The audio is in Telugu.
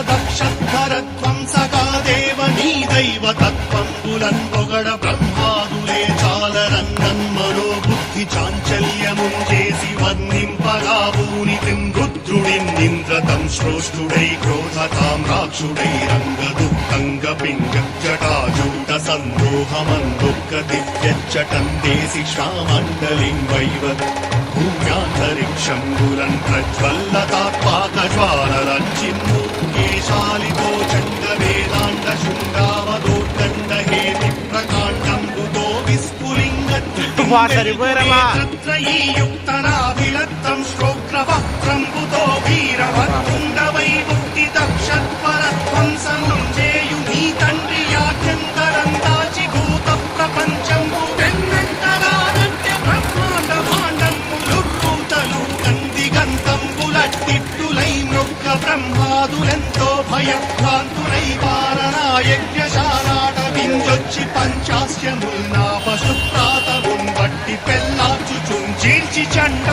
దక్షధ్వరధ్వంసగా దేవ నీ దైవ తత్వంబులన్ పొగడ బ్రహ్మాదులే చాలరన్నన్మనో బుద్ధి చాంచల్యము చేసి వర్ణింపగా భూని రుద్రుడిన్నింద్రతం శ్రోష్ఠుడై క్రోధతామ్రాక్షుడై రంగదుఃఖంగ పింగ జటాజూట సందోహమందుఃఖ దివ్యచ్చటం దేశి శ్రామండలిం వైవ భూమ్యాంతరిక్షంబులన్ ప్రజ్వల్లతాత్పాకజ్వాలరంచిన్ను కేశాలితో చండ వేదాండ శృంగావదోర్దండ హేతి ప్రకాండంబుతో విస్ఫులింగ యుక్తనాభిలత్తం శ్రోగ్రవక్త్రంబుతో వీరవత్తుండ వైముక్తి దక్షత్వరధ్వంసనం చేయు నీ తండ్రి యాఖ్యంతరం దాచి భూత ప్రపంచంబు వెన్నంతరానంత్య బ్రహ్మాండ భాండంబులు భూతలు కందిగంతంబులట్టిట్టులై మృక్క బ్రహ్మాదులెంతో భయభ్రాంతులై వారణాయజ్ఞశాలాట వింజొచ్చి పంచాస్యముల్ నా పశుప్రాతమున్ బట్టి పెళ్ళాచుచుం చీల్చి చండ